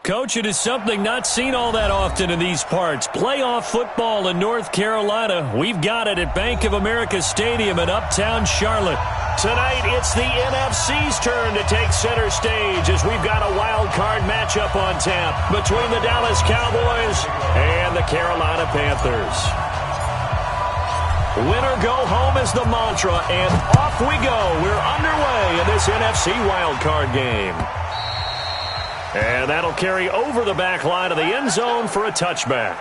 Coach, it is something not seen all that often in these parts. Playoff football in North Carolina. We've got it at Bank of America Stadium in Uptown Charlotte. Tonight, it's the NFC's turn to take center stage as we've got a wild card matchup on tap between the Dallas Cowboys and the Carolina Panthers. Winner go home is the mantra, and off we go. We're underway in this NFC wild card game. And that'll carry over the back line of the end zone for a touchback.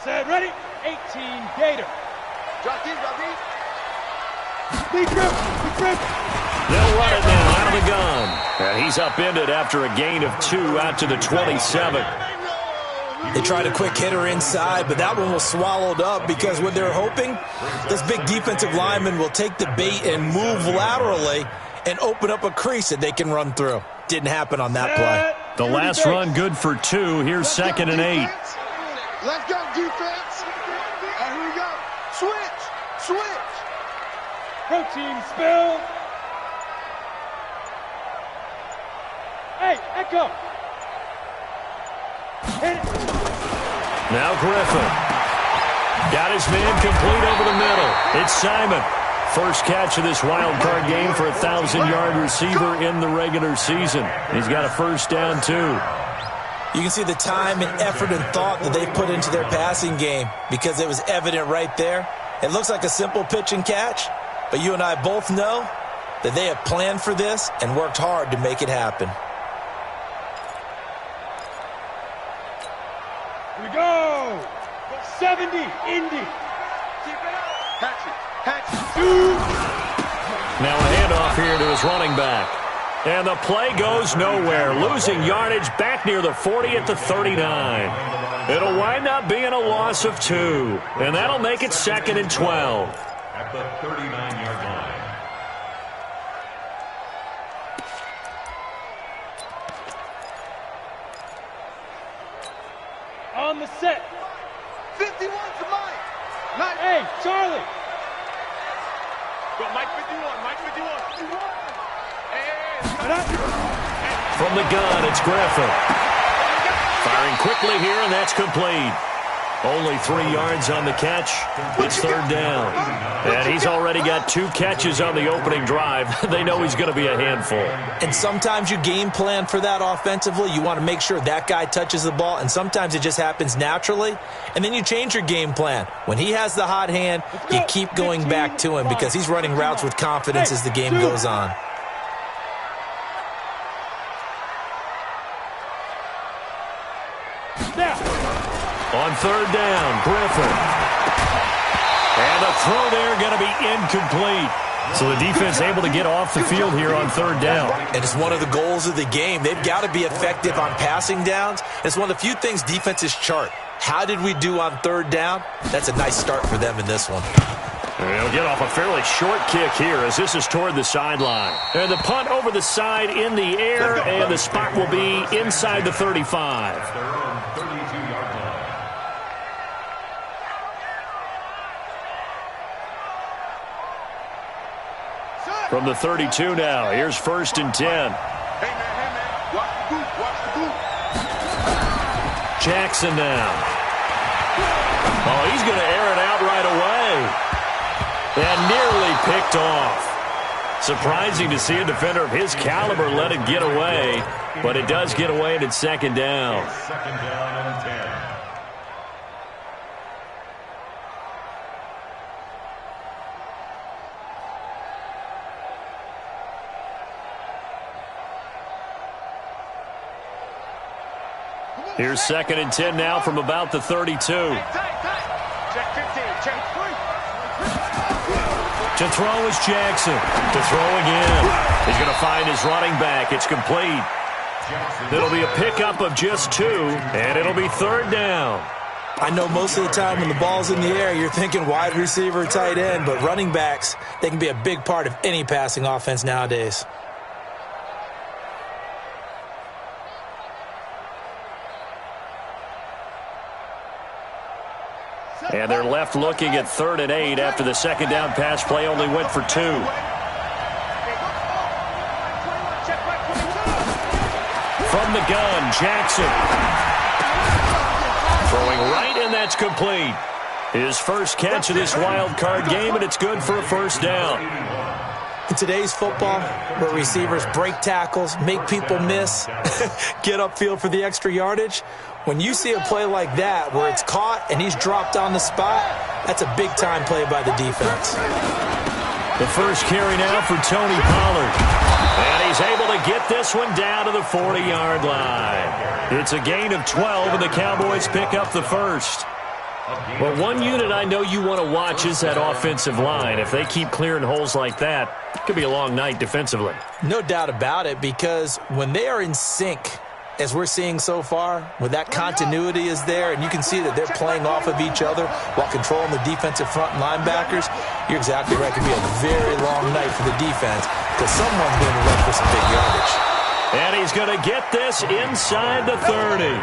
Set, ready, 18, Gator. Drop deep, drop deep. Big grip. They'll run it now out of the gun. And he's upended after a gain of 2 out to the 27. They tried a quick hitter inside, but that one was swallowed up because what they're hoping, this big defensive lineman will take the bait and move laterally and open up a crease that they can run through. Didn't happen on that play. The last run good for 2. Here's 2nd and 8. Let's go, defense. And here we go. Switch. Protein spill. Hey, Echo. Hit it. Now Griffin. Got his man complete over the middle. It's Simon. First catch of this wild card game for a 1,000-yard receiver in the regular season. He's got a first down, too. You can see the time and effort and thought that they put into their passing game because it was evident right there. It looks like a simple pitch and catch, but you and I both know that they have planned for this and worked hard to make it happen. Here we go. 70, Indy. Hatch it. Now a handoff here to his running back. And the play goes nowhere, losing yardage back near the 40 at the 39. It'll wind up being a loss of 2, and that'll make it 2nd and 12. At the 39-yard line. On the set. 51 to Mike. Hey, Charlie. Go, Mike 51. From the gun, it's Griffin. Firing quickly here, and that's complete. Only 3 yards on the catch. It's 3rd down. And he's already got 2 catches on the opening drive. They know he's going to be a handful. And sometimes you game plan for that offensively. You want to make sure that guy touches the ball, and sometimes it just happens naturally. And then you change your game plan. When he has the hot hand, you keep going back to him because he's running routes with confidence as the game goes on. On 3rd down, Griffin. And the throw there going to be incomplete. So the defense able to get off the field here on 3rd down. And it's one of the goals of the game. They've got to be effective on passing downs. It's one of the few things defenses chart. How did we do on 3rd down? That's a nice start for them in this one. They'll get off a fairly short kick here as this is toward the sideline. And the punt over the side in the air, and the spot will be inside the 35. Their own 32-yard line. From the 32 now, here's 1st and 10. Hey, man. Watch the boot. Jackson now. Oh, he's going to air it out right away. And nearly picked off. Surprising to see a defender of his caliber let it get away, but it does get away and it's 2nd down. 2nd down and 10. Here's 2nd and 10 now from about the 32. Check 15. Check 3. To throw is Jackson. To throw again. He's going to find his running back. It's complete. It'll be a pickup of just 2, and it'll be 3rd down. I know most of the time when the ball's in the air, you're thinking wide receiver, tight end, but running backs, they can be a big part of any passing offense nowadays. And they're left looking at 3rd and 8 after the second down pass play only went for 2. From the gun, Jackson. Throwing right, and that's complete. His first catch of this wild card game, and it's good for a first down. In today's football, where receivers break tackles, make people miss, get upfield for the extra yardage, when you see a play like that where it's caught and he's dropped on the spot, that's a big-time play by the defense. The first carry now for Tony Pollard. And he's able to get this one down to the 40-yard line. It's a gain of 12, and the Cowboys pick up the first. Well, one unit I know you want to watch is that offensive line. If they keep clearing holes like that, it could be a long night defensively. No doubt about it, because when they are in sync, as we're seeing so far, when that continuity is there and you can see that they're playing off of each other while controlling the defensive front and linebackers, you're exactly right. It could be a very long night for the defense because someone's going to run for some big yardage. And he's going to get this inside the 30.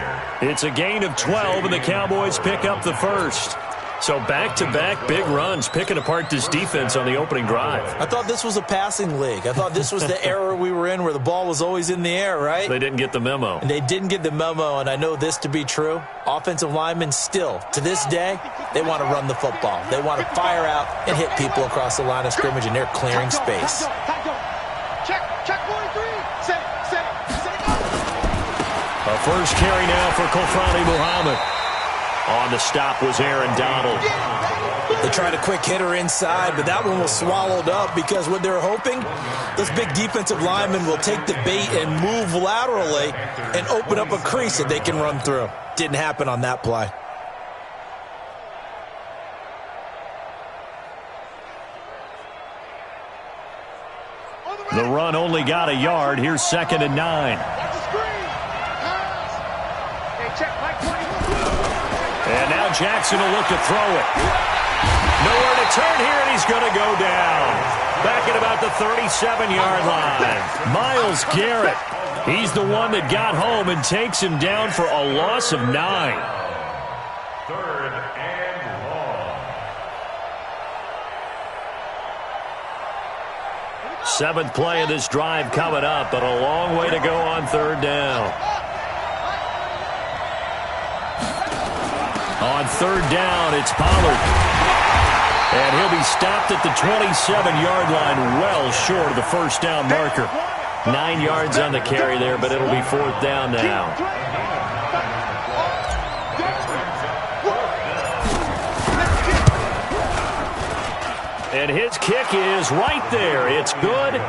It's a gain of 12, and the Cowboys pick up the first. So back-to-back big runs, picking apart this defense on the opening drive. I thought this was a passing league. I thought this was the era we were in where the ball was always in the air, right? They didn't get the memo. And they didn't get the memo, and I know this to be true. Offensive linemen still, to this day, they want to run the football. They want to fire out and hit people across the line of scrimmage, and they're clearing space. Check 43. A first carry now for Kofani Muhammad. On the stop was Aaron Donald. They tried a quick hitter inside, but that one was swallowed up because what they're hoping, those big defensive linemen will take the bait and move laterally and open up a crease that they can run through. Didn't happen on that play. The run only got a yard. Here's 2nd and 9. And now Jackson will look to throw it. Nowhere to turn here, and he's going to go down. Back at about the 37-yard line. Myles Garrett. He's the one that got home and takes him down for a loss of 9. 3rd and long. 7th play of this drive coming up, but a long way to go on 3rd down. On 3rd down, it's Pollard. And he'll be stopped at the 27-yard line, well short of the first down marker. 9 yards on the carry there, but it'll be 4th down now. And his kick is right there. It's good.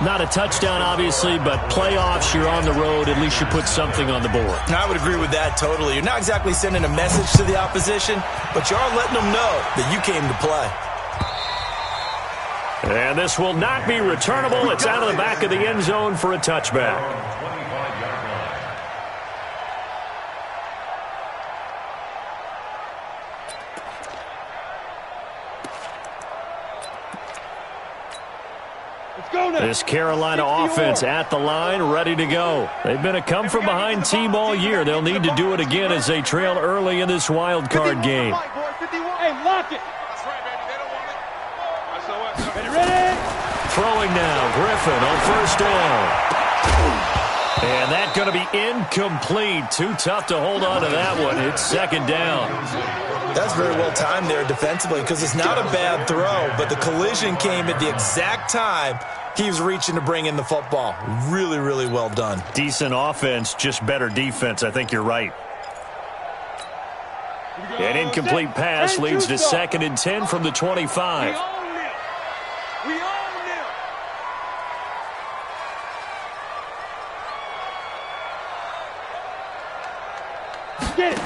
Not a touchdown, obviously, but playoffs, you're on the road. At least you put something on the board. I would agree with that totally. You're not exactly sending a message to the opposition, but you are letting them know that you came to play. And this will not be returnable. It's out of the back of the end zone for a touchback. This Carolina offense at the line, ready to go. They've been a come-from-behind team all year. They'll need to do it again as they trail early in this wild card game. Hey, lock it. That's right, baby. They don't want it. Ready? Throwing now, Griffin on 1st down. And that's going to be incomplete. Too tough to hold on to that one. It's 2nd down. That's very well timed there defensively because it's not a bad throw, but the collision came at the exact time he was reaching to bring in the football. Really, really well done. Decent offense, just better defense. I think you're right. An incomplete pass leads to 2nd and 10 from the 25. We own them. Get it.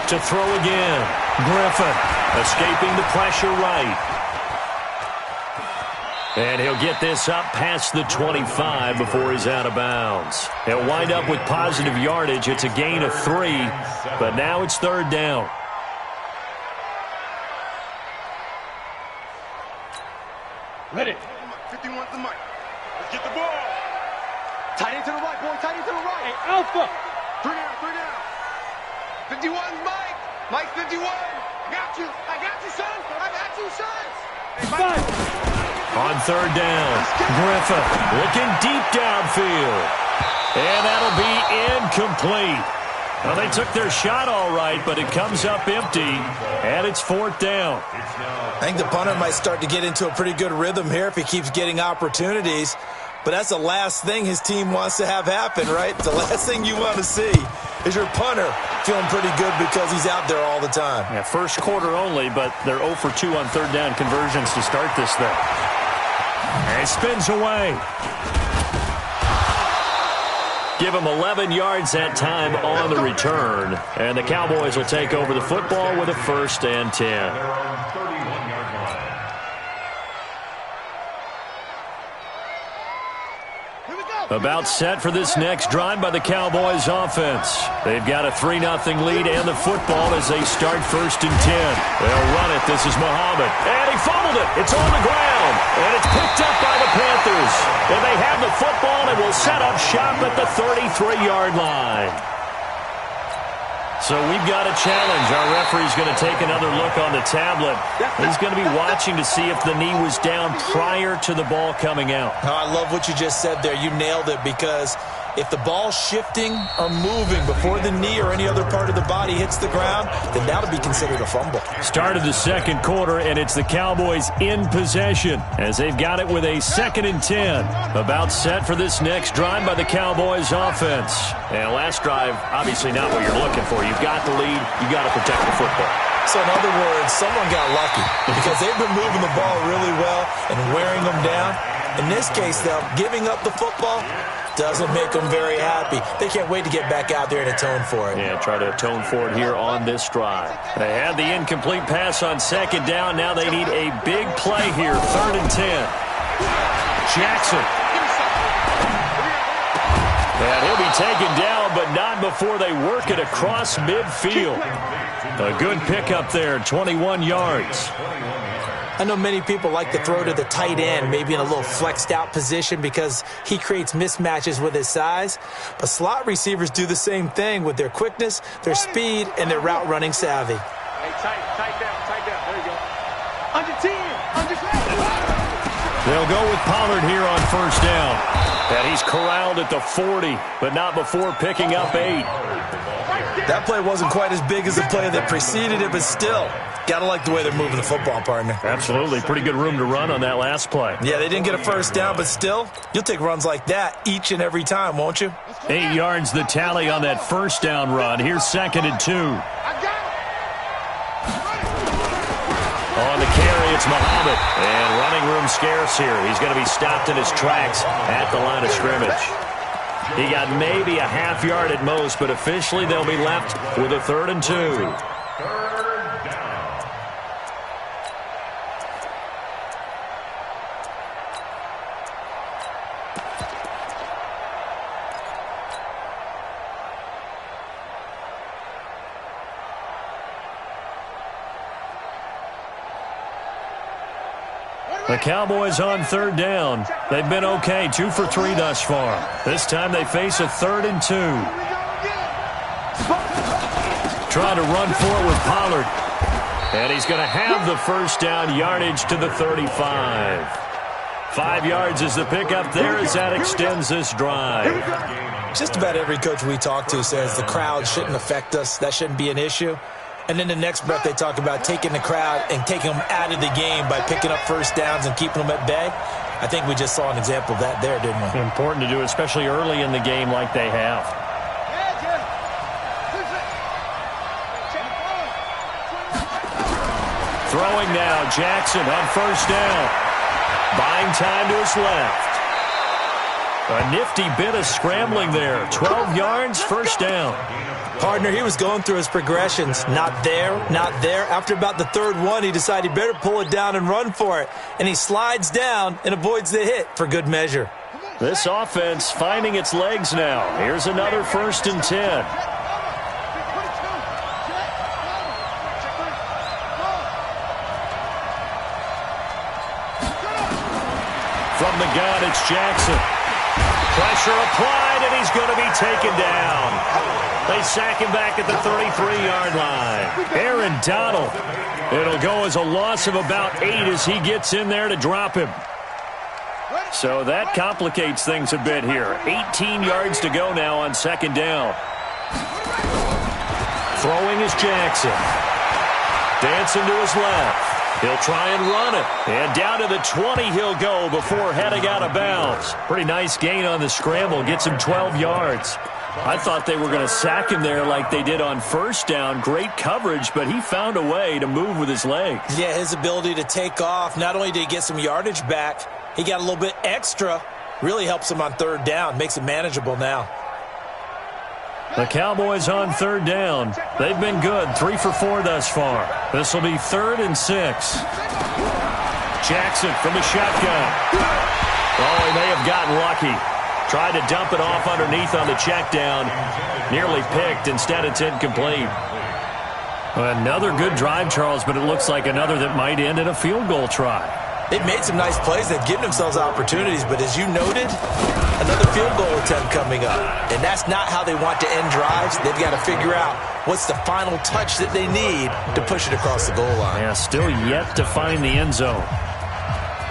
To throw again. Griffin escaping the pressure right. And he'll get this up past the 25 before he's out of bounds. He'll wind up with positive yardage. It's a gain of 3, but now it's 3rd down. Ready. 51 to the mic. Let's get the ball. Tight end to the right, boy. Tight end to the right. Hey, Alpha. 3 down. 51 Mike. Mike 51. Got you. I got you, son. I got you, son. On third down, Griffith looking deep downfield. And that'll be incomplete. Well, they took their shot all right, but it comes up empty, and it's fourth down. I think the punter might start to get into a pretty good rhythm here if he keeps getting opportunities. But that's the last thing his team wants to have happen, right? The last thing you want to see is your punter feeling pretty good because he's out there all the time. Yeah, first quarter only, but they're 0 for 2 on third down conversions to start this thing. And it spins away. Give him 11 yards that time on the return. And the Cowboys will take over the football with a 1st and 10. About set for this next drive by the Cowboys offense. They've got a 3-0 lead and the football as they start 1st and 10. They'll run it. This is Muhammad. And he fumbled it. It's on the ground. And it's picked up by the Panthers. And they have the football and will set up shop at the 33-yard line. So we've got a challenge. Our referee's going to take another look on the tablet. He's going to be watching to see if the knee was down prior to the ball coming out. Oh, I love what you just said there. You nailed it, because if the ball's shifting or moving before the knee or any other part of the body hits the ground, then that'll be considered a fumble. Start of the second quarter, and it's the Cowboys in possession as they've got it with a 2nd and 10. About set for this next drive by the Cowboys offense. And last drive, obviously not what you're looking for. You've got the lead. You've got to protect the football. So in other words, someone got lucky because they've been moving the ball really well and wearing them down. In this case, though, giving up the football doesn't make them very happy. They can't wait to get back out there and atone for it. Yeah, try to atone for it here on this drive. They had the incomplete pass on 2nd down. Now they need a big play here, 3rd and 10. Jackson. And he'll be taken down, but not before they work it across midfield. A good pickup there, 21 yards. I know many people like to throw to the tight end, maybe in a little flexed out position because he creates mismatches with his size. But slot receivers do the same thing with their quickness, their speed, and their route running savvy. Hey, tight down. There you go. Under 10. They'll go with Pollard here on 1st down. And he's corralled at the 40, but not before picking up 8. That play wasn't quite as big as the play that preceded it, but still, got to like the way they're moving the football, partner. Absolutely. Pretty good room to run on that last play. Yeah, they didn't get a 1st down, but still, you'll take runs like that each and every time, won't you? 8 yards the tally on that 1st down run. Here's 2nd and 2. On the carry, it's Muhammad. And running room scarce here. He's going to be stopped in his tracks at the line of scrimmage. He got maybe a half yard at most, but officially they'll be left with a 3rd and 2. The Cowboys on 3rd down. They've been okay, 2 for 3 thus far. This time they face a 3rd and 2. Trying to run for it with Pollard. And he's going to have the 1st down, yardage to the 35. 5 yards is the pickup there as that extends this drive. Just about every coach we talk to says the crowd shouldn't affect us. That shouldn't be an issue. And then the next breath they talk about taking the crowd and taking them out of the game by picking up 1st downs and keeping them at bay. I think we just saw an example of that there, didn't we? Important to do, especially early in the game like they have. Throwing now, Jackson on 1st down. Buying time to his left. A nifty bit of scrambling there. 12 yards, 1st down. Partner, he was going through his progressions. Not there, not there. After about the 3rd one, he decided he better pull it down and run for it. And he slides down and avoids the hit for good measure. This offense finding its legs now. Here's another 1st and 10. From the gun, it's Jackson. Pressure applied, and he's going to be taken down. They sack him back at the 33-yard line. Aaron Donald. It'll go as a loss of about 8 as he gets in there to drop him. So that complicates things a bit here. 18 yards to go now on second down. Throwing is Jackson. Dancing to his left. He'll try and run it. And down to the 20 he'll go before heading out of bounds. Pretty nice gain on the scramble. Gets him 12 yards. I thought they were going to sack him there like they did on first down. Great coverage, but he found a way to move with his legs. Yeah, his ability to take off. Not only did he get some yardage back, he got a little bit extra. Really helps him on third down. Makes it manageable now. The Cowboys on third down. They've been good, 3 for 4 thus far. This will be 3rd and 6. Jackson from the shotgun. Oh, he may have gotten lucky. Tried to dump it off underneath on the check down. Nearly picked. Instead, it's incomplete. Another good drive, Charles, but it looks like another that might end in a field goal try. They've made some nice plays. They've given themselves opportunities, but as you noted, another field goal attempt coming up. And that's not how they want to end drives. They've got to figure out what's the final touch that they need to push it across the goal line. Yeah, still yet to find the end zone.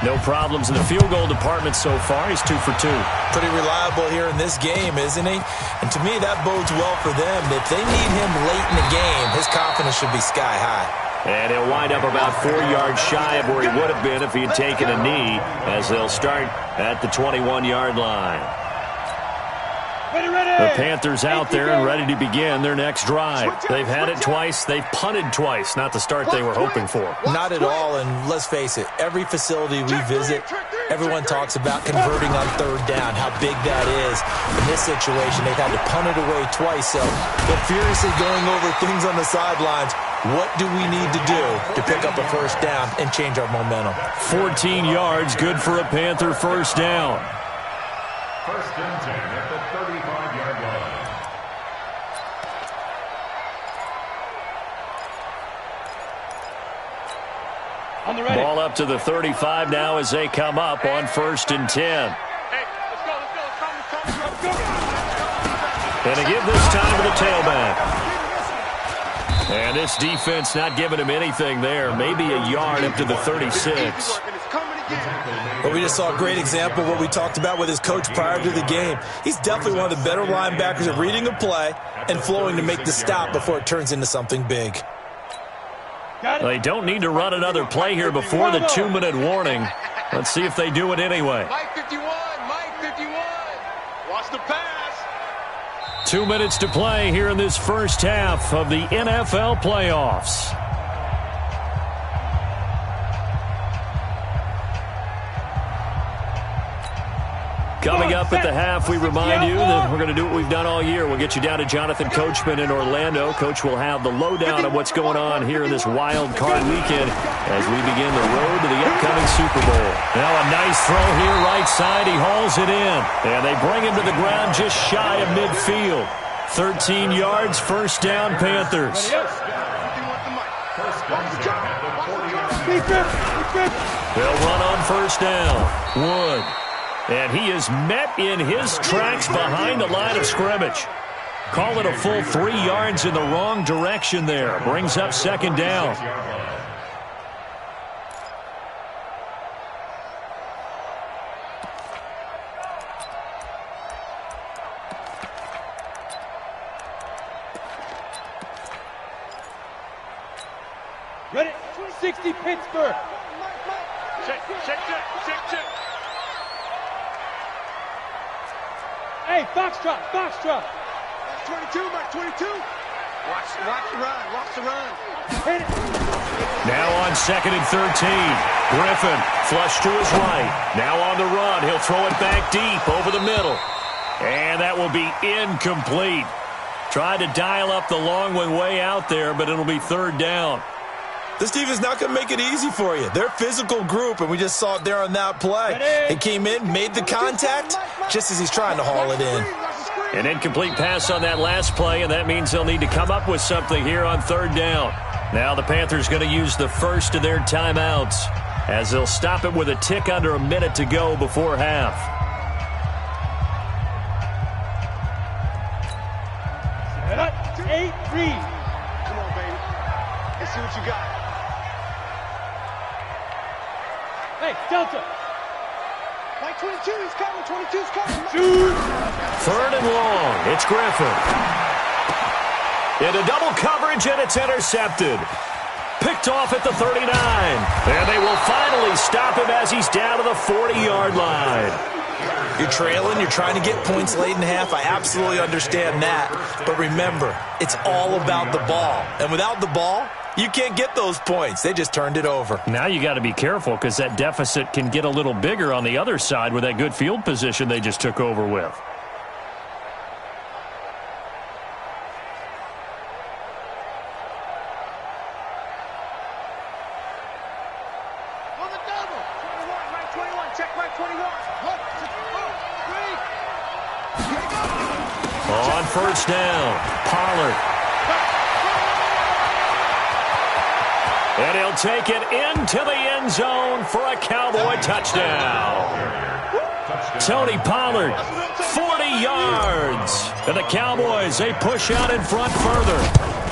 No problems in the field goal department so far. He's 2 for 2. Pretty reliable here in this game, isn't he? And to me, that bodes well for them. If they need him late in the game, his confidence should be sky high. And he'll wind up about 4 yards shy of where he would have been if he had taken a knee, as they'll start at the 21-yard line. The Panthers out there and ready to begin their next drive. They've had it twice. They've punted twice. Not the start they were hoping for. Not at all, and let's face it, every facility we visit, everyone talks about converting on third down, how big that is. In this situation, they've had to punt it away twice, so they're furiously going over things on the sidelines. What do we need to do to pick up a first down and change our momentum? 14 yards, good for a Panther first down. 1st and 10 at the 35-yard line. On the ready. Ball up to the 35 now as they come up on 1st and 10. Hey, let's go. And to give this time to the tailback. And this defense not giving him anything there. Maybe a yard up to the 36. But we just saw a great example of what we talked about with his coach prior to the game. He's definitely one of the better linebackers at reading a play and flowing to make the stop before it turns into something big. They don't need to run another play here before the 2-minute warning. Let's see if they do it anyway. Mike 51. Watch the pass. 2 minutes to play here in this first half of the NFL playoffs. Coming up at the half, we remind you that we're going to do what we've done all year. We'll get you down to Jonathan Coachman in Orlando. Coach will have the lowdown of what's going on here in this wild card weekend as we begin the road to the upcoming Super Bowl. Now a nice throw here right side. He hauls it in. And they bring him to the ground just shy of midfield. 13 yards, first down, Panthers. They'll run on first down. Wood. And he is met in his tracks behind the line of scrimmage. Call it a full 3 yards in the wrong direction there. Brings up second down. Ready? 60 Pittsburgh. Check. Hey, Foxtrot. 22, Mike 22. Watch the run. Hit it. Now on 2nd and 13. Griffin flush to his right. Now on the run. He'll throw it back deep over the middle. And that will be incomplete. Tried to dial up the long one way out there, but it'll be third down. This team is not going to make it easy for you. They're a physical group, and we just saw it there on that play. He came in, made the contact, just as he's trying to haul it in. An incomplete pass on that last play, and that means they'll need to come up with something here on third down. Now the Panthers going to use the first of their timeouts as they'll stop it with a tick under a minute to go before half. Set up. see what you got. Hey, Delta. Mike 22, he's coming. 22's coming. Shoot. Third and long. It's Griffin. Into double coverage, and it's intercepted. Picked off at the 39. And they will finally stop him as he's down to the 40-yard line. You're trailing, you're trying to get points late in half. I absolutely understand that. But remember, it's all about the ball. And without the ball, you can't get those points. They just turned it over. Now you got to be careful because that deficit can get a little bigger on the other side with that good field position they just took over with. On first down, Pollard. And he'll take it into the end zone for a Cowboy touchdown. Tony Pollard, 40 yards. And the Cowboys, they push out in front further.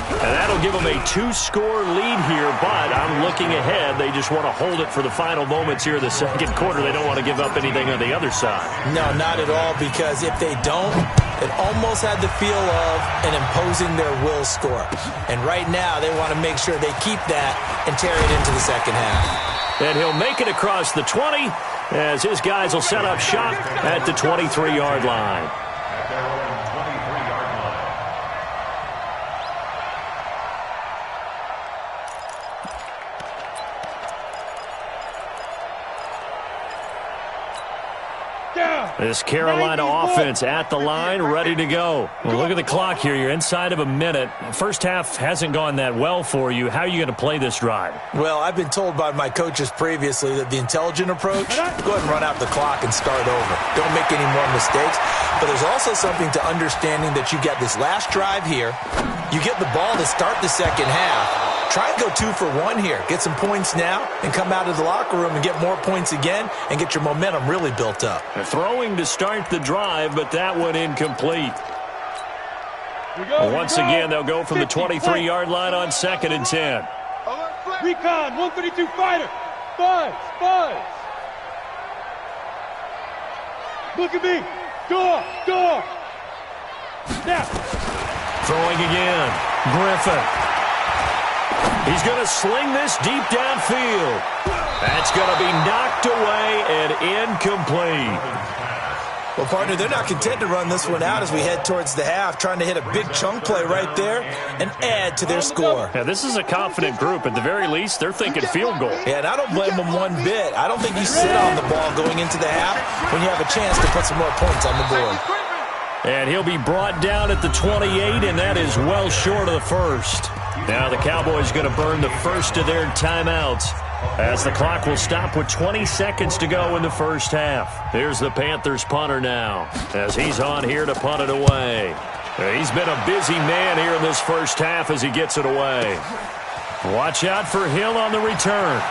And that'll give them a 2-score lead here, but I'm looking ahead. They just want to hold it for the final moments here in the second quarter. They don't want to give up anything on the other side. No, not at all, because if they don't, it almost had the feel of an imposing their will score. And right now, they want to make sure they keep that and carry it into the second half. And he'll make it across the 20 as his guys will set up shop at the 23-yard line. This Carolina offense at the line, ready to go. Well, look at the clock here. You're inside of a minute. First half hasn't gone that well for you. How are you going to play this drive? Well, I've been told by my coaches previously that the intelligent approach, go ahead and run out the clock and start over. Don't make any more mistakes. But there's also something to understanding that you get this last drive here. You get the ball to start the second half. Try and go 2 for 1 here. Get some points now and come out of the locker room and get more points again and get your momentum really built up. Throwing to start the drive, but that one incomplete. Once again, they'll go from the 23-yard line on 2nd and 10. Recon, 132 fighter. Buzz. Look at me. Door. Snap. Throwing again. Griffin. He's going to sling this deep downfield. That's going to be knocked away and incomplete. Well, partner, they're not content to run this one out as we head towards the half, trying to hit a big chunk play right there and add to their score. Yeah, this is a confident group. At the very least, they're thinking field goal. Yeah, and I don't blame them one bit. I don't think you sit on the ball going into the half when you have a chance to put some more points on the board. And he'll be brought down at the 28, and that is well short of the first. Now the Cowboys going to burn the first of their timeouts as the clock will stop with 20 seconds to go in the first half. Here's the Panthers punter now as he's on here to punt it away. He's been a busy man here in this first half as he gets it away. Watch out for Hill on the return.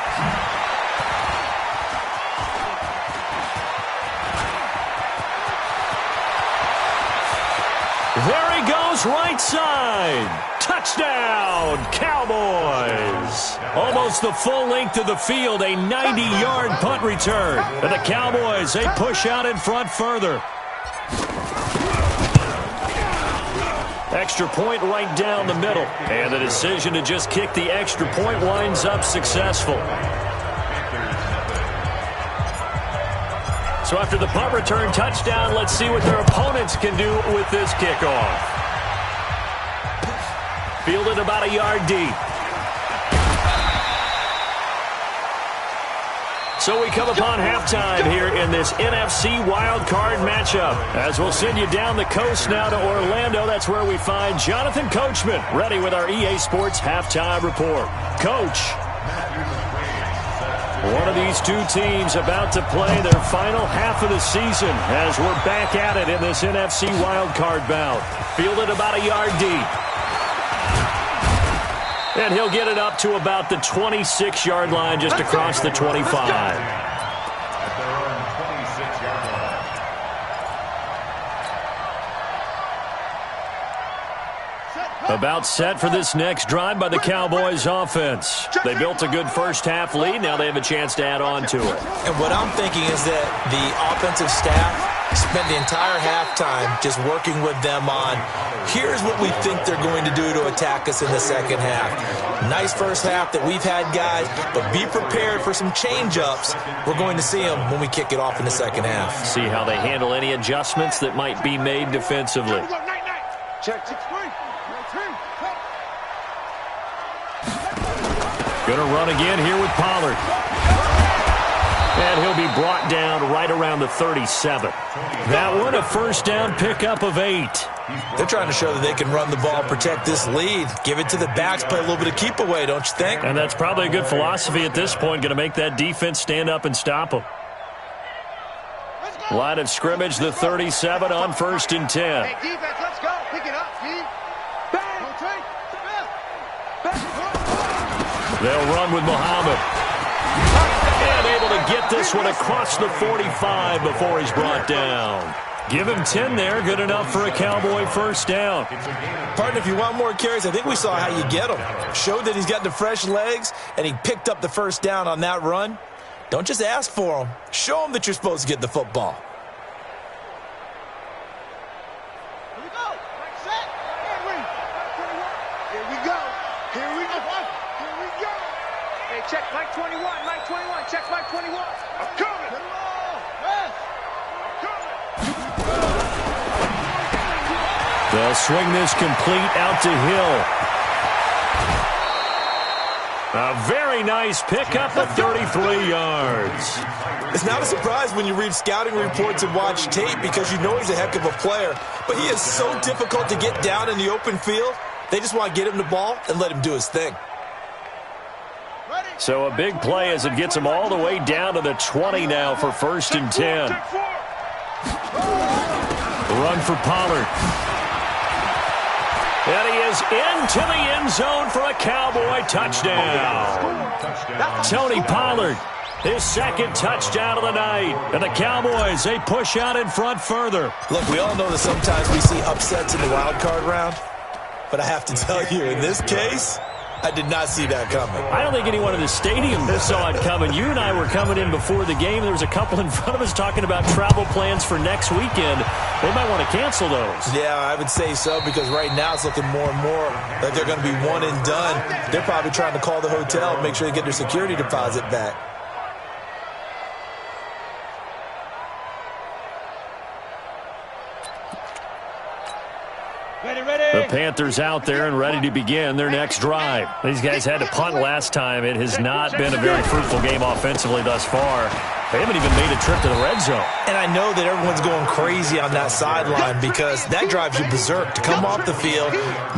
There he goes, right side. Touchdown, Cowboys. Almost the full length of the field, a 90-yard punt return. And the Cowboys, they push out in front further. Extra point right down the middle. And the decision to just kick the extra point winds up successful. So after the punt return touchdown, let's see what their opponents can do with this kickoff. Fielded about a yard deep. So we come upon halftime here in this NFC wildcard matchup. As we'll send you down the coast now to Orlando, that's where we find Jonathan Coachman ready with our EA Sports halftime report. Coach, one of these two teams about to play their final half of the season as we're back at it in this NFC wildcard bout. Fielded about a yard deep. And he'll get it up to about the 26-yard line just across the 25. About set for this next drive by the Cowboys offense. They built a good first-half lead. Now they have a chance to add on to it. And what I'm thinking is that the offensive staff spent the entire halftime just working with them on, here's what we think they're going to do to attack us in the second half. Nice first half that we've had, guys, but be prepared for some change-ups. We're going to see them when we kick it off in the second half. See how they handle any adjustments that might be made defensively. Check. Going to run again here with Pollard. And he'll be brought down right around the 37. That one, a first down pickup of 8. They're trying to show that they can run the ball, protect this lead. Give it to the backs, play a little bit of keep away, don't you think? And that's probably a good philosophy at this point, going to make that defense stand up and stop them. Line of scrimmage, the 37 on 1st and 10. Hey, defense, let's go. Pick it up, Steve. Bang. They'll run with Muhammad. And able to get this one across the 45 before he's brought down. Give him 10 there. Good enough for a Cowboy first down. Partner, if you want more carries, I think we saw how you get him. Showed that he's got the fresh legs, and he picked up the first down on that run. Don't just ask for him. Show him that you're supposed to get the football. Here we go. Set. Here we go. Here we go. Here we go. Hey, check Mike 21. Mike 21. Check Mike 21. I'm coming. They'll swing this complete out to Hill. A very nice pickup of 33 yards. It's not a surprise when you read scouting reports and watch tape because you know he's a heck of a player. But he is so difficult to get down in the open field. They just want to get him the ball and let him do his thing. So a big play as it gets him all the way down to the 20 now for 1st and 10. Run for Pollard. And he is into the end zone for a Cowboy touchdown. Tony Pollard, his second touchdown of the night. And the Cowboys, they push out in front further. Look, we all know that sometimes we see upsets in the wild card round. But I have to tell you, in this case, I did not see that coming. I don't think anyone in the stadium saw it coming. You and I were coming in before the game. There was a couple in front of us talking about travel plans for next weekend. They might want to cancel those. Yeah, I would say so because right now it's looking more and more like they're going to be one and done. They're probably trying to call the hotel and make sure they get their security deposit back. The Panthers out there and ready to begin their next drive. These guys had to punt last time. It has not been a very fruitful game offensively thus far. They haven't even made a trip to the red zone. And I know that everyone's going crazy on that sideline because that drives you berserk to come off the field,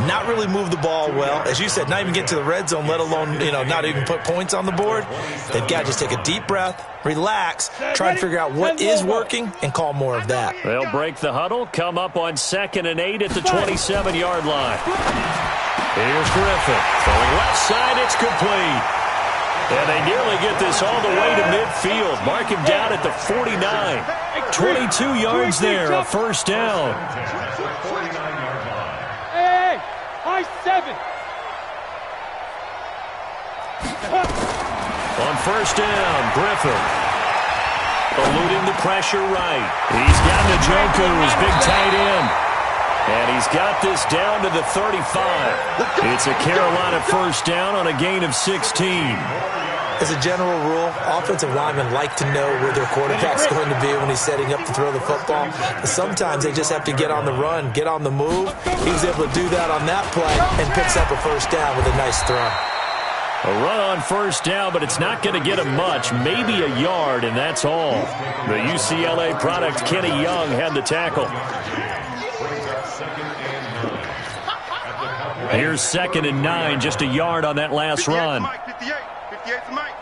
not really move the ball well. As you said, not even get to the red zone, let alone, not even put points on the board. They've got to just take a deep breath, relax, try and figure out what is working, and call more of that. They'll break the huddle, come up on 2nd and 8 at the 27-yard line. Here's Griffin. Throwing left side, it's complete. And they nearly get this all the way to midfield. Mark him down at the 49. 22 yards there, a first down. Hey, high 7. On first down, Griffin. Eluding the pressure right. He's got Njoku, his big tight end. And he's got this down to the 35. It's a Carolina first down on a gain of 16. As a general rule, offensive linemen like to know where their quarterback's going to be when he's setting up to throw the football. But sometimes they just have to get on the run, get on the move. He was able to do that on that play and picks up a first down with a nice throw. A run on first down, but it's not going to get him much, maybe a yard, and that's all. The UCLA product, Kenny Young, had the tackle. Here's 2nd and 9, just a yard on that last run. 58 to Mike.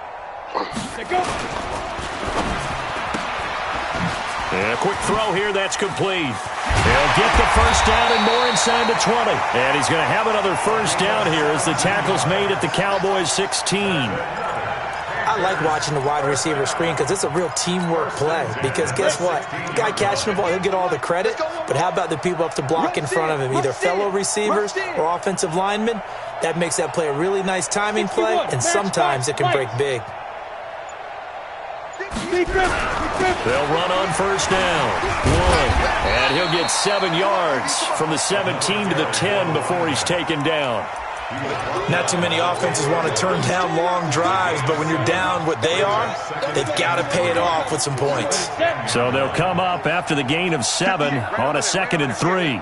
And a quick throw here, that's complete. They'll get the first down and more inside the 20. And he's going to have another first down here as the tackle's made at the Cowboys 16. I I like watching the wide receiver screen because it's a real teamwork play. Because guess what? The guy catching the ball, he'll get all the credit. But how about the people up to block in front of him, either fellow receivers or offensive linemen? That makes that play a really nice timing play, and sometimes it can break big. They'll run on first down. 1. And he'll get 7 yards from the 17 to the 10 before he's taken down. Not too many offenses want to turn down long drives, but when you're down what they are, they've got to pay it off with some points. So they'll come up after the gain of 7 on a 2nd and 3.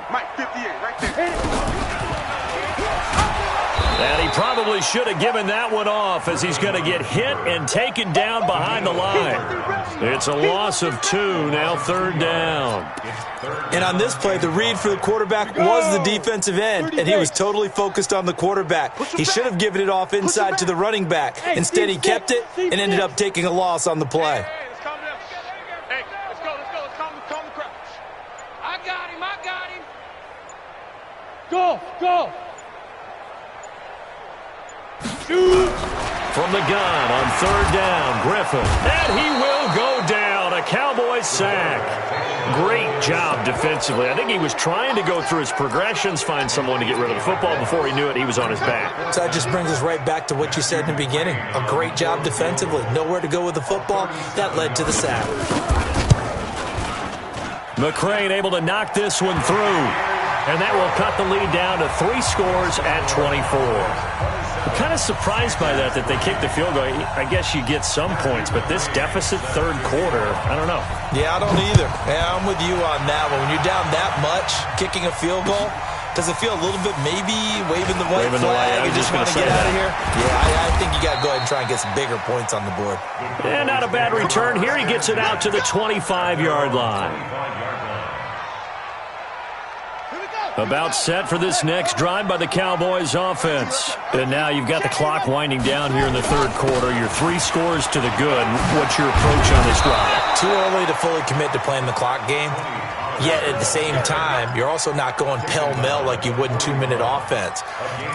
And he probably should have given that one off as he's going to get hit and taken down behind the line. It's a loss of 2, now 3rd down. And on this play, the read for the quarterback was the defensive end, and he was totally focused on the quarterback. He should have given it off inside to the running back. Instead, he kept it and ended up taking a loss on the play. Hey, let's go. Let's calm the crowd. I got him. Go. From the gun on 3rd down, Griffin. And he will go down. A Cowboys sack. Great job defensively. I think he was trying to go through his progressions, find someone to get rid of the football. Before he knew it, he was on his back. So that just brings us right back to what you said in the beginning. A great job defensively. Nowhere to go with the football. That led to the sack. McCrane able to knock this one through. And that will cut the lead down to 3 scores at 24. I'm kind of surprised by that they kicked the field goal. I guess you get some points, but this deficit 3rd quarter, I don't know. Yeah, I don't either. Yeah, I'm with you on that one. When you're down that much, kicking a field goal, does it feel a little bit maybe waving the white flag and just want to get out of here? Yeah, I think you got to go ahead and try and get some bigger points on the board. And not a bad return here. He gets it out to the 25-yard line. About set for this next drive by the Cowboys offense. And now you've got the clock winding down here in the 3rd quarter. You're 3 scores to the good. What's your approach on this drive? Too early to fully commit to playing the clock game. Yet at the same time, you're also not going pell-mell like you would in 2-minute offense.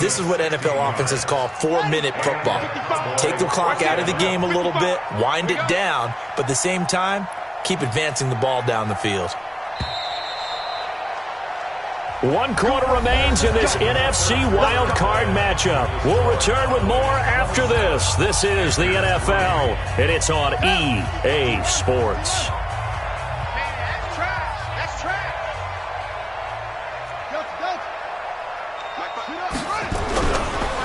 This is what NFL offenses call 4-minute football. Take the clock out of the game a little bit, wind it down, but at the same time, keep advancing the ball down the field. 1 quarter remains in this NFC wild card matchup. We'll return with more after this. This is the NFL, and it's on EA Sports.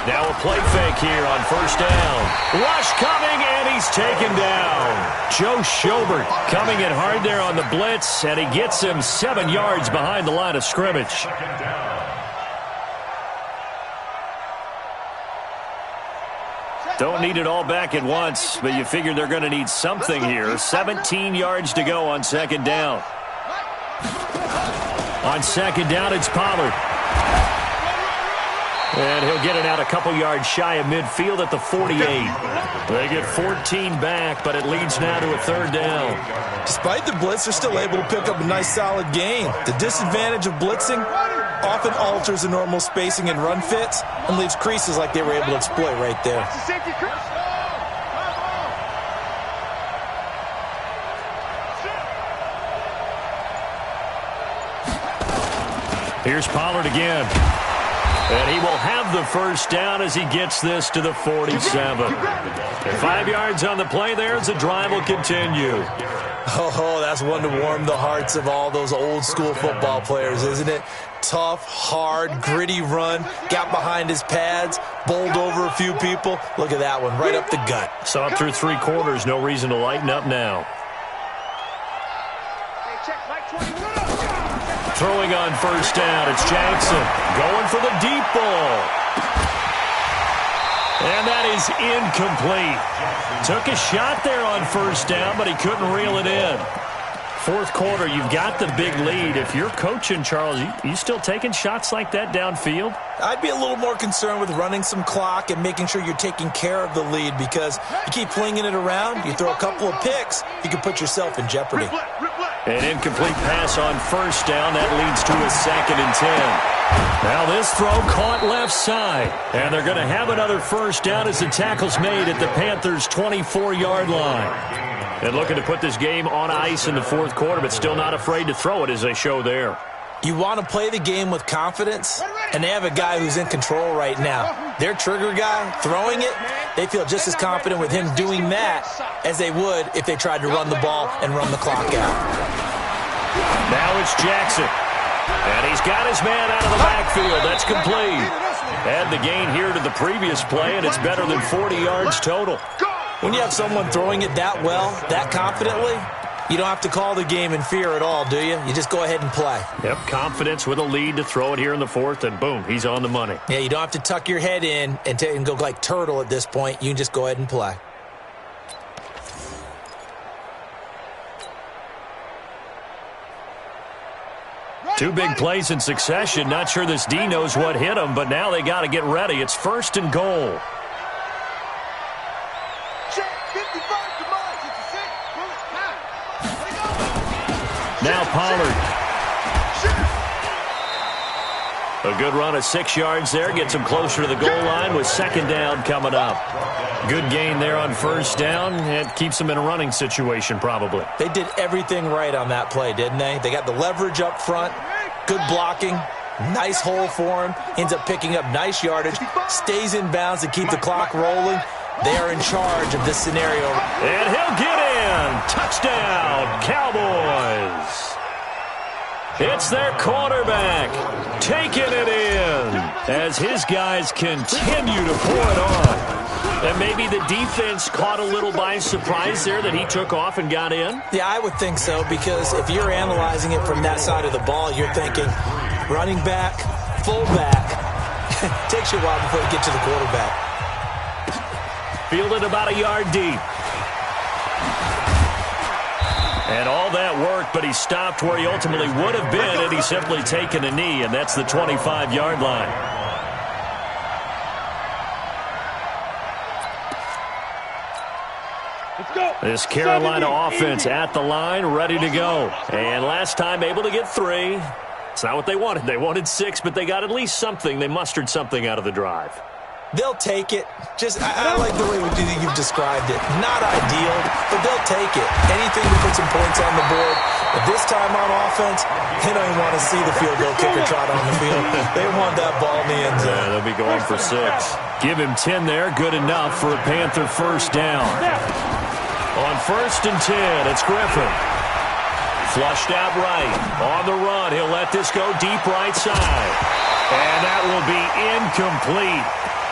Now a play fake here on first down. Rush coming, and he's taken down. Joe Schobert coming in hard there on the blitz, and he gets him 7 yards behind the line of scrimmage. Don't need it all back at once, but you figure they're going to need something here. 17 yards to go on 2nd down. On 2nd down, it's Pollard. And he'll get it out a couple yards shy of midfield at the 48. They get 14 back, but it leads now to a 3rd down. Despite the blitz, they're still able to pick up a nice solid gain. The disadvantage of blitzing often alters the normal spacing and run fits and leaves creases like they were able to exploit right there. Here's Pollard again. And he will have the 1st down as he gets this to the 47. 5 yards on the play there as the drive will continue. Oh, that's one to warm the hearts of all those old school football players, isn't it? Tough, hard, gritty run, got behind his pads, bowled over a few people. Look at that one, right up the gut. Saw it through 3 quarters, no reason to lighten up now. Throwing on first down, it's Jackson going for the deep ball. And that is incomplete. Took a shot there on first down, but he couldn't reel it in. 4th quarter, you've got the big lead. If you're coaching, Charles, you still taking shots like that downfield? I'd be a little more concerned with running some clock and making sure you're taking care of the lead, because you keep flinging it around, you throw a couple of picks, you can put yourself in jeopardy. An incomplete pass on first down. That leads to a 2nd and 10. Now this throw caught left side. And they're going to have another first down as the tackle's made at the Panthers' 24-yard line. And looking to put this game on ice in the fourth quarter, but still not afraid to throw it as they show there. You want to play the game with confidence, and they have a guy who's in control right now. Their trigger guy, throwing it, they feel just as confident with him doing that as they would if they tried to run the ball and run the clock out. Now it's Jackson. And he's got his man out of the backfield. That's complete. Add the gain here to the previous play, and it's better than 40 yards total. When you have someone throwing it that well, that confidently, you don't have to call the game in fear at all, do you? You just go ahead and play. Yep, confidence with a lead to throw it here in the fourth, and boom, he's on the money. Yeah, you don't have to tuck your head in and go like turtle at this point. You can just go ahead and play. Two big plays in succession. Not sure this D knows what hit him, but now they got to get ready. It's first and goal. Now Pollard. A good run of 6 yards there. Gets him closer to the goal line with second down coming up. Good gain there on first down. It keeps them in a running situation probably. They did everything right on that play, didn't they? They got the leverage up front. Good blocking. Nice hole for him. Ends up picking up nice yardage. Stays in bounds to keep the clock rolling. They are in charge of this scenario. And he'll get in. Touchdown, Cowboys. It's their quarterback taking it in as his guys continue to pour it on. And maybe the defense caught a little by surprise there that he took off and got in? Yeah, I would think so, because if you're analyzing it from that side of the ball, you're thinking running back, fullback. Takes you a while before you get to the quarterback. Fielded about a yard deep. And all that worked, but he stopped where he ultimately would have been had he simply taken a knee, and that's the 25-yard line. This Carolina offense at the line, ready to go. And last time able to get 3. It's not what they wanted. They wanted 6, but they got at least something. They mustered something out of the drive. They'll take it. I like the way you've described it. Not ideal, but they'll take it. Anything to put some points on the board. But this time on offense, they don't even want to see the field goal kicker trot on the field. They want that ball in the end zone. Yeah, they'll be going for 6. Give him 10 there. Good enough for a Panther first down. On first and 10, it's Griffin. Flushed out right. On the run, he'll let this go deep right side. And that will be incomplete.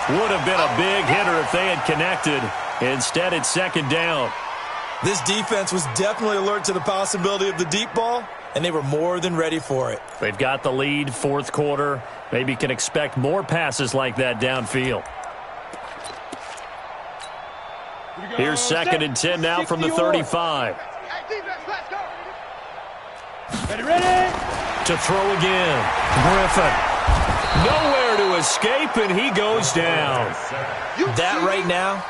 Would have been a big hitter if they had connected. Instead, it's second down. This defense was definitely alert to the possibility of the deep ball, and they were more than ready for it. They've got the lead, fourth quarter. Maybe can expect more passes like that downfield. Here's second and 10 now from the 35. Ready? To throw again. Griffin. Nowhere to escape, and he goes down. That right now,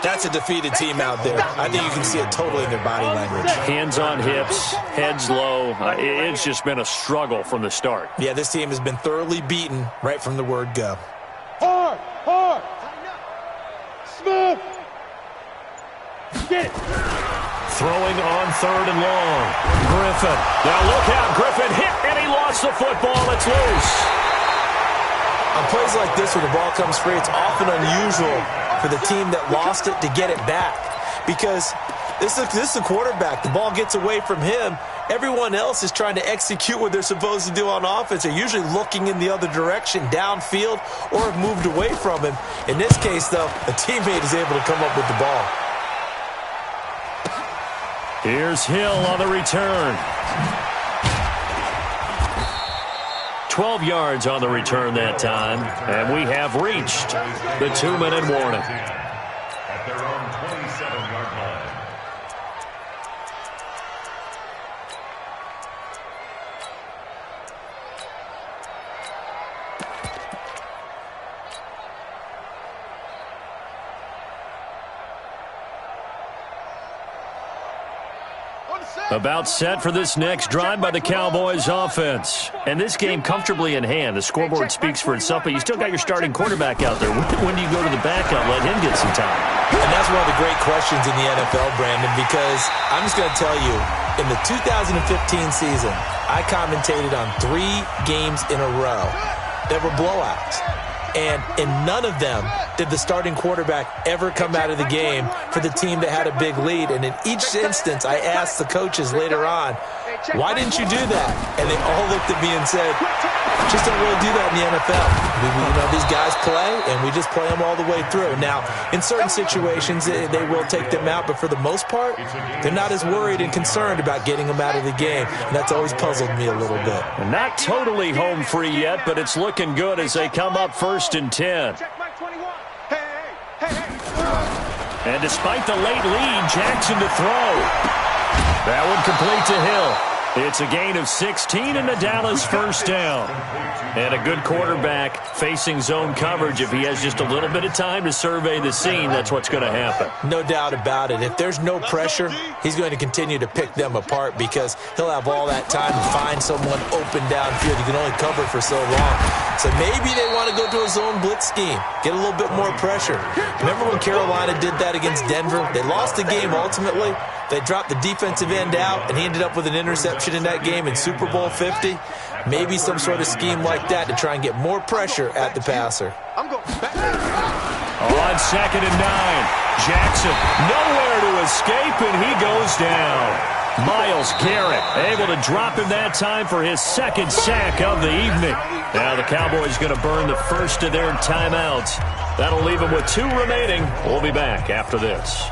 that's a defeated team out there. I think you can see it totally in their body language. Hands on hips, heads low. It's just been a struggle from the start. Yeah, this team has been thoroughly beaten right from the word go. Hard, hard. Smooth. Get it. Throwing on third and long. Griffin. Now look out. Griffin hit, and he lost the football. It's loose. On plays like this where the ball comes free, it's often unusual for the team that lost it to get it back. Because this is the quarterback. The ball gets away from him. Everyone else is trying to execute what they're supposed to do on offense. They're usually looking in the other direction, downfield, or have moved away from him. In this case, though, a teammate is able to come up with the ball. Here's Hill on the return. 12 yards on the return that time, and we have reached the 2-minute warning. At their own 27-yard line. About set for this next drive by the Cowboys offense. And this game comfortably in hand. The scoreboard speaks for itself, but you still got your starting quarterback out there. When do you go to the backup, let him get some time? And that's one of the great questions in the NFL, Brandon, because I'm just going to tell you, in the 2015 season, I commentated on 3 games in a row that were blowouts. And in none of them did the starting quarterback ever come out of the game for the team that had a big lead. And in each instance, I asked the coaches later on, why didn't you do that? And they all looked at me and said, just don't really do that in the NFL. These guys play, and we just play them all the way through. Now, in certain situations, they will take them out, but for the most part, they're not as worried and concerned about getting them out of the game. And that's always puzzled me a little bit. Not totally home free yet, but it's looking good as they come up 1st and 10. And despite the late lead, Jackson to throw. That one complete to Hill. It's a gain of 16 and a Dallas first down. And a good quarterback facing zone coverage. If he has just a little bit of time to survey the scene, that's what's going to happen. No doubt about it. If there's no pressure, he's going to continue to pick them apart because he'll have all that time to find someone open downfield. You can only cover for so long. So maybe they want to go to a zone blitz scheme, get a little bit more pressure. Remember when Carolina did that against Denver? They lost the game ultimately. They dropped the defensive end out, and he ended up with an interception in that game in Super Bowl 50. Maybe some sort of scheme like that to try and get more pressure at the passer. On 2nd and 9, Jackson nowhere to escape, and he goes down. Myles Garrett able to drop him that time for his 2nd sack of the evening. Now the Cowboys going to burn the first of their timeouts. That'll leave them with 2 remaining. We'll be back after this.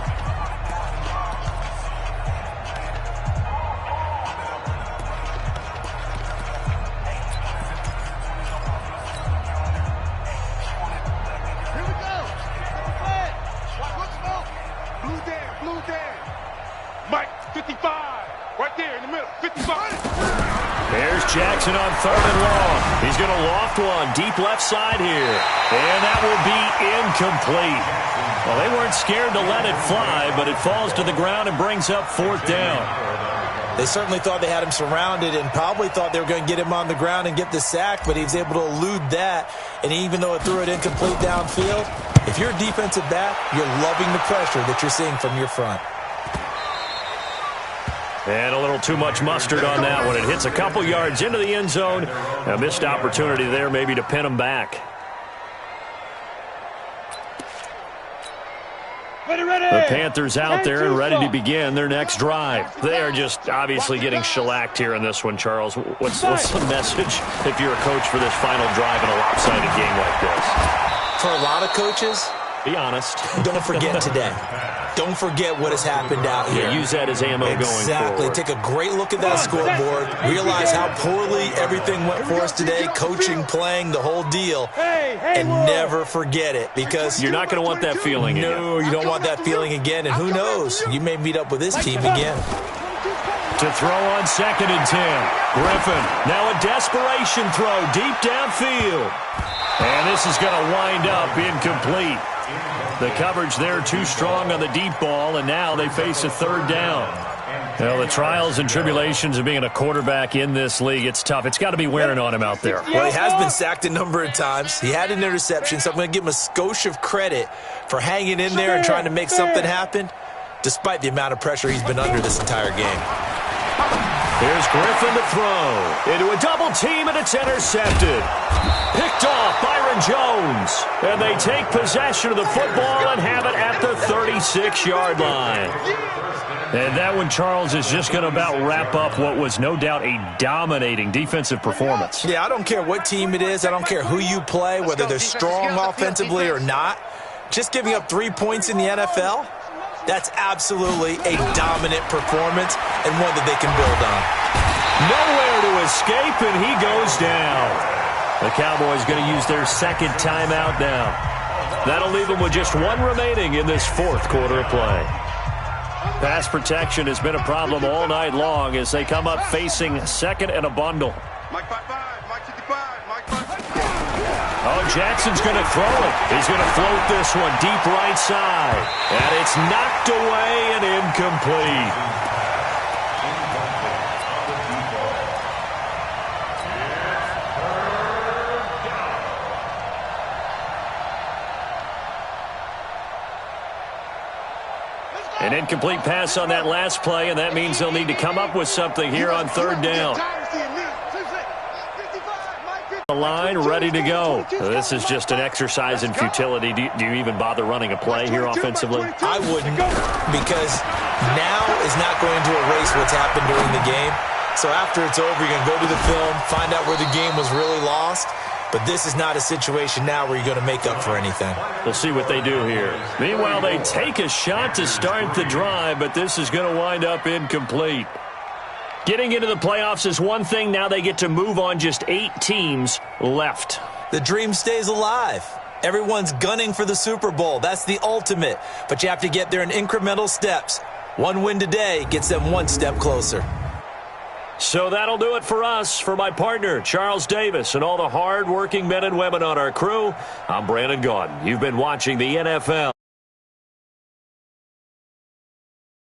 Jackson on 3rd and long. He's going to loft one deep left side here. And that will be incomplete. Well, they weren't scared to let it fly, but it falls to the ground and brings up 4th down. They certainly thought they had him surrounded and probably thought they were going to get him on the ground and get the sack, but he was able to elude that. And even though it threw it incomplete downfield, if you're a defensive back, you're loving the pressure that you're seeing from your front. And a little too much mustard on that one. It hits a couple yards into the end zone. A missed opportunity there maybe to pin him back. The Panthers out there and ready to begin their next drive. They are just obviously getting shellacked here in this one, Charles. What's the message if you're a coach for this final drive in a lopsided game like this? For a lot of coaches, be honest. Don't forget today. Don't forget what has happened out here. Yeah, use that as ammo going forward. Exactly. Take a great look at that scoreboard. Realize how poorly everything went for us today. Coaching, playing, the whole deal. And never forget it because you're not going to want that feeling again. No, you don't want that feeling again. And who knows? You may meet up with this team again. To throw on 2nd and 10. Griffin. Now a desperation throw deep downfield. And this is going to wind up incomplete. The coverage there too strong on the deep ball, and now they face a 3rd down. Well, the trials and tribulations of being a quarterback in this league, it's tough. It's got to be wearing on him out there. Well, he has been sacked a number of times. He had an interception, so I'm going to give him a skosh of credit for hanging in there and trying to make something happen, despite the amount of pressure he's been under this entire game. Here's Griffin to throw. Into a double team, and it's intercepted. Picked off Byron Jones. And they take possession of the football and have it at the 36-yard line. And that one, Charles, is just going to about wrap up what was no doubt a dominating defensive performance. Yeah, I don't care what team it is. I don't care who you play, whether they're strong offensively or not. Just giving up 3 points in the NFL, that's absolutely a dominant performance and one that they can build on. Nowhere to escape, and he goes down. The Cowboys going to use their 2nd timeout now. That'll leave them with just 1 remaining in this 4th quarter of play. Pass protection has been a problem all night long as they come up facing 2nd and a bundle. Oh, Jackson's going to throw it. He's going to float this one deep right side. And it's knocked away and incomplete. An incomplete pass on that last play, and that means they'll need to come up with something here on third down. The line ready to go. This is just an exercise in futility. Do you even bother running a play here offensively? I wouldn't, because now is not going to erase what's happened during the game. So after it's over, you're going to go to the film, find out where the game was really lost. But this is not a situation now where you're going to make up for anything. We'll see what they do here. Meanwhile, they take a shot to start the drive, but this is going to wind up incomplete. Getting into the playoffs is one thing. Now they get to move on. Just 8 teams left. The dream stays alive. Everyone's gunning for the Super Bowl. That's the ultimate. But you have to get there in incremental steps. One win today gets them one step closer. So that'll do it for us. For my partner, Charles Davis, and all the hard-working men and women on our crew, I'm Brandon Gaudin. You've been watching the NFL.